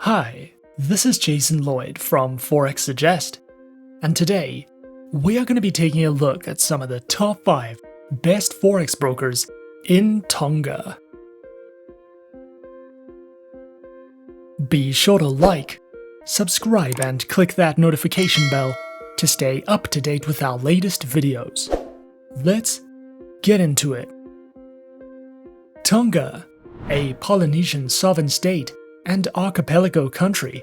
Hi, this is Jason Lloyd from Forexsuggest, and today we are going to be taking a look at some of the top 5 best Forex brokers in Tonga. Be sure to like, subscribe, and click that notification bell to stay up to date with our latest videos. Let's get into it. Tonga, a Polynesian sovereign state and archipelago country,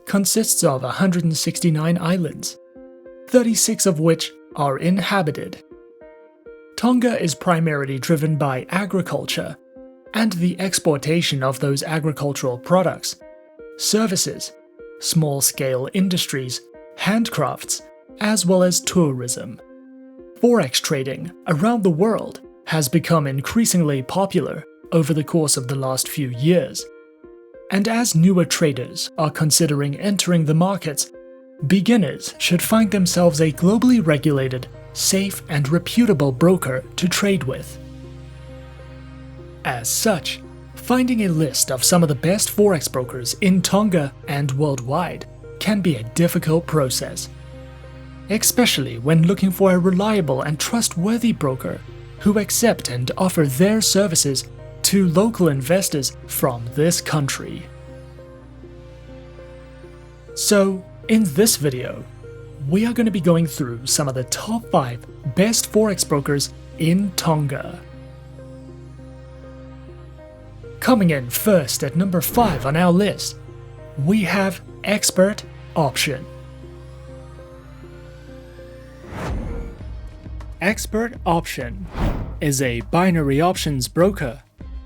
consists of 169 islands, 36 of which are inhabited. Tonga is primarily driven by agriculture and the exportation of those agricultural products, services, small-scale industries, handcrafts, as well as tourism. Forex trading around the world has become increasingly popular over the course of the last few years. And as newer traders are considering entering the markets, beginners should find themselves a globally regulated, safe, and reputable broker to trade with. As such, finding a list of some of the best Forex brokers in Tonga and worldwide can be a difficult process, especially when looking for a reliable and trustworthy broker who accept and offer their services to local investors from this country. So, in this video, we are going to be going through some of the top 5 best Forex brokers in Tonga. Coming in first at number 5 on our list, we have Expert Option. Expert Option is a binary options broker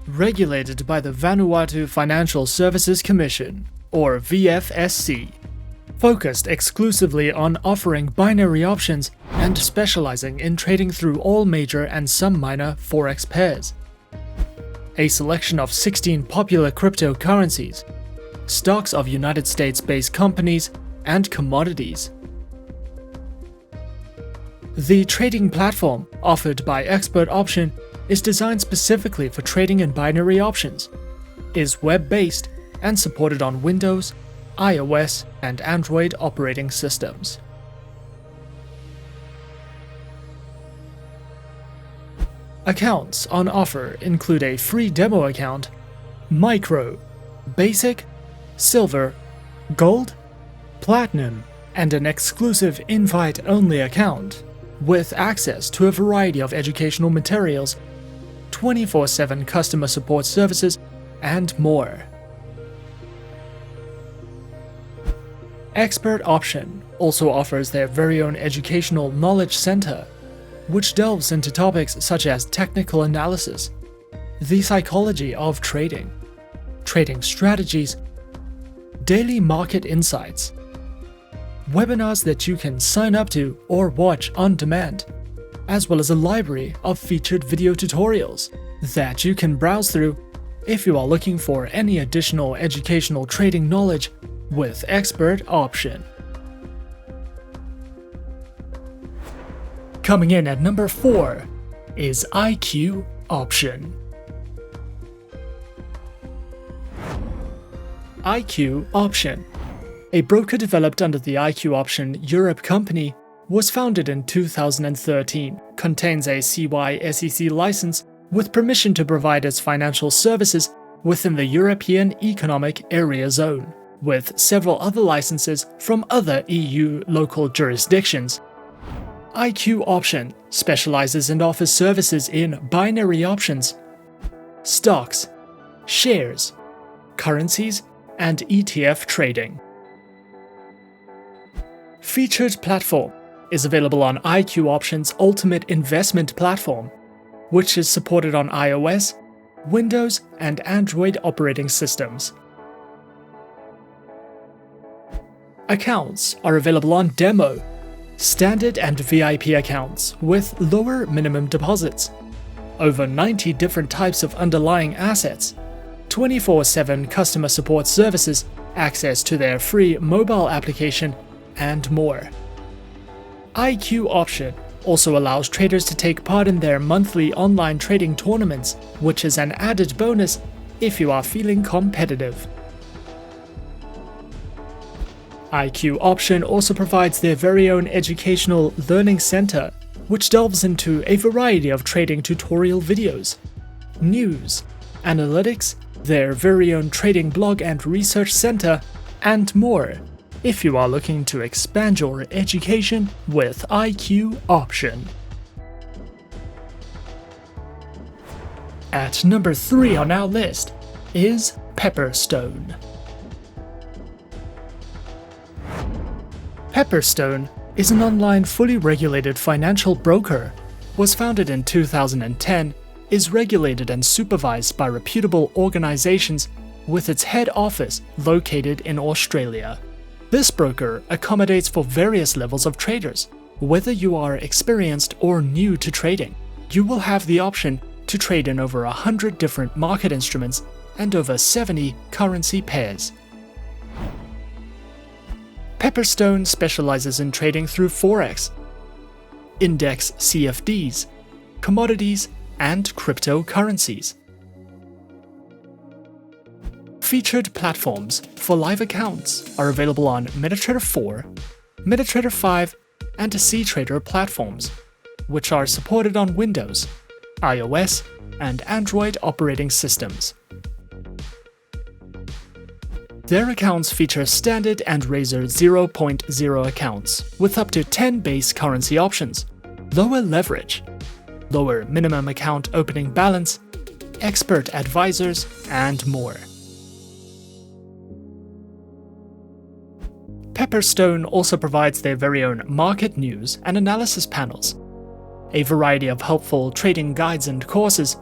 regulated by the Vanuatu Financial Services Commission, or VFSC, focused exclusively on offering binary options and specializing in trading through all major and some minor Forex pairs. A selection of 16 popular cryptocurrencies, stocks of United States-based companies, and commodities. The trading platform offered by Expert Option is designed specifically for trading in binary options, is web-based, and supported on Windows, iOS, and Android operating systems. Accounts on offer include a free demo account, Micro, Basic, Silver, Gold, Platinum, and an exclusive invite-only account with access to a variety of educational materials, 24/7 customer support services, and more. Expert Option also offers their very own educational knowledge center, which delves into topics such as technical analysis, the psychology of trading, trading strategies, daily market insights, webinars that you can sign up to or watch on demand, as well as a library of featured video tutorials that you can browse through if you are looking for any additional educational trading knowledge with Expert Option. Coming in at number 4 is IQ Option. IQ Option, a broker developed under the IQ Option Europe company, was founded in 2013, contains a CY/SEC license with permission to provide its financial services within the European Economic Area Zone, with several other licenses from other EU local jurisdictions. IQ Option specializes and offers services in binary options, stocks, shares, currencies, and ETF trading. Featured Platform is available on IQ Option's Ultimate Investment Platform, which is supported on iOS, Windows, and Android operating systems. Accounts are available on Demo, Standard, and VIP accounts with lower minimum deposits, over 90 different types of underlying assets, 24/7 customer support services, access to their free mobile application, and more. IQ Option also allows traders to take part in their monthly online trading tournaments, which is an added bonus if you are feeling competitive. IQ Option also provides their very own educational learning center, which delves into a variety of trading tutorial videos, news, analytics, their very own trading blog and research center, and more, if you are looking to expand your education with IQ Option. At number 3 on our list is Pepperstone. Pepperstone is an online fully regulated financial broker, was founded in 2010, is regulated and supervised by reputable organizations with its head office located in Australia. This broker accommodates for various levels of traders. Whether you are experienced or new to trading, you will have the option to trade in over 100 different market instruments and over 70 currency pairs. Pepperstone specializes in trading through Forex, index CFDs, commodities, and cryptocurrencies. Featured platforms for live accounts are available on MetaTrader 4, MetaTrader 5, and CTrader platforms, which are supported on Windows, iOS, and Android operating systems. Their accounts feature standard and Razor 0.0 accounts with up to 10 base currency options, lower leverage, lower minimum account opening balance, expert advisors, and more. Pepperstone also provides their very own market news and analysis panels, a variety of helpful trading guides and courses,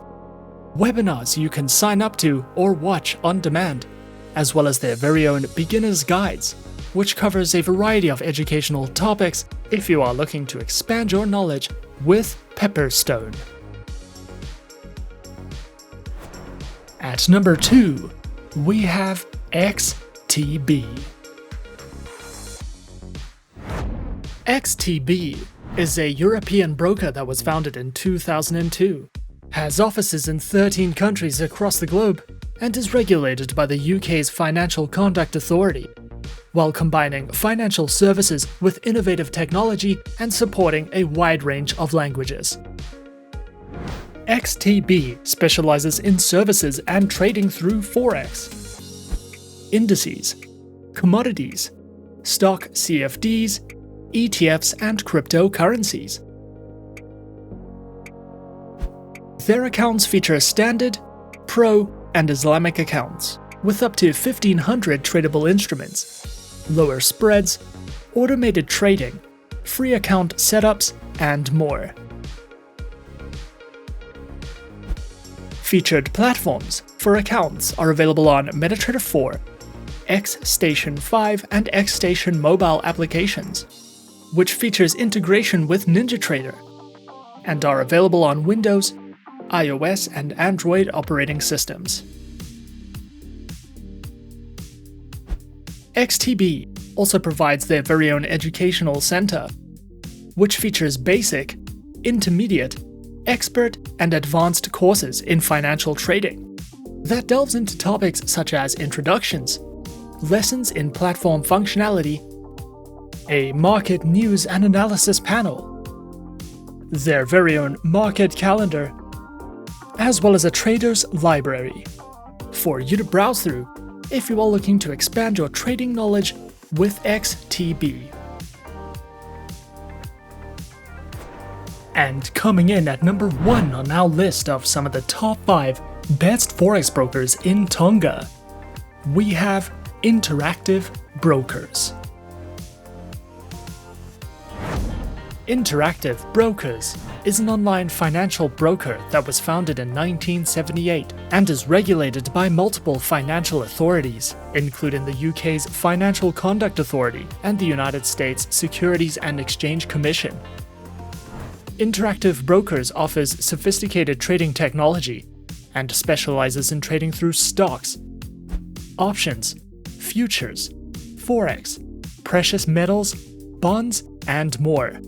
webinars you can sign up to or watch on demand, as well as their very own beginner's guides, which covers a variety of educational topics if you are looking to expand your knowledge with Pepperstone. At number 2, we have XTB. XTB is a European broker that was founded in 2002, has offices in 13 countries across the globe, and is regulated by the UK's Financial Conduct Authority, while combining financial services with innovative technology and supporting a wide range of languages. XTB specializes in services and trading through Forex, indices, commodities, stock CFDs, ETFs, and cryptocurrencies. Their accounts feature standard, pro, and Islamic accounts, with up to 1,500 tradable instruments, lower spreads, automated trading, free account setups, and more. Featured platforms for accounts are available on MetaTrader 4, XStation 5, and XStation mobile applications, which features integration with NinjaTrader, and are available on Windows, iOS, and Android operating systems. XTB also provides their very own educational center, which features basic, intermediate, expert, and advanced courses in financial trading that delves into topics such as introductions, lessons in platform functionality, a market news and analysis panel, their very own market calendar, as well as a trader's library for you to browse through if you are looking to expand your trading knowledge with XTB. And coming in at number 1 on our list of some of the top 5 best Forex brokers in Tonga, we have Interactive Brokers. Interactive Brokers is an online financial broker that was founded in 1978 and is regulated by multiple financial authorities, including the UK's Financial Conduct Authority and the United States Securities and Exchange Commission. Interactive Brokers offers sophisticated trading technology and specializes in trading through stocks, options, futures, Forex, precious metals, bonds, and more.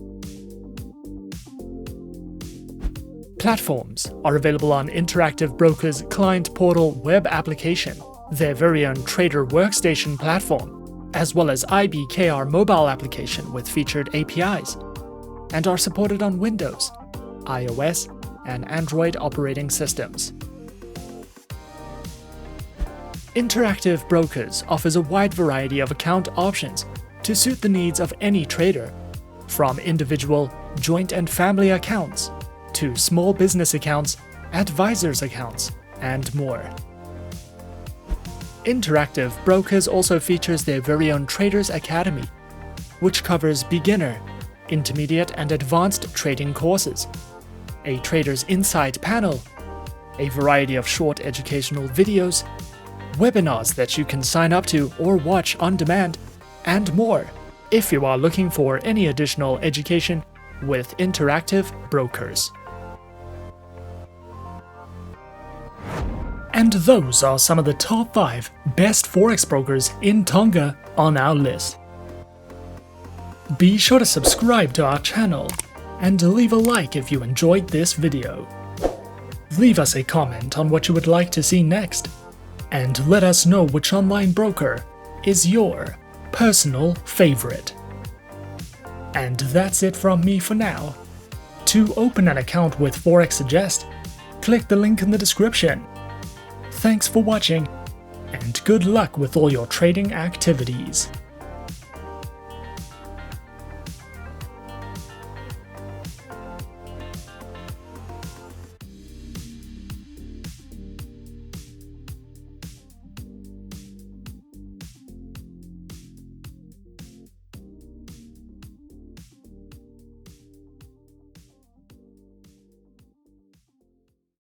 Platforms are available on Interactive Brokers' client portal web application, their very own trader workstation platform, as well as IBKR mobile application with featured APIs, and are supported on Windows, iOS, and Android operating systems. Interactive Brokers offers a wide variety of account options to suit the needs of any trader, from individual, joint and family accounts, to small business accounts, advisors accounts, and more. Interactive Brokers also features their very own Traders Academy, which covers beginner, intermediate and advanced trading courses, a Traders Insight panel, a variety of short educational videos, webinars that you can sign up to or watch on demand, and more if you are looking for any additional education with Interactive Brokers. And those are some of the top 5 best Forex brokers in Tonga on our list. Be sure to subscribe to our channel and leave a like if you enjoyed this video. Leave us a comment on what you would like to see next, and let us know which online broker is your personal favorite. And that's it from me for now. To open an account with Forexsuggest, click the link in the description. Thanks for watching, and good luck with all your trading activities.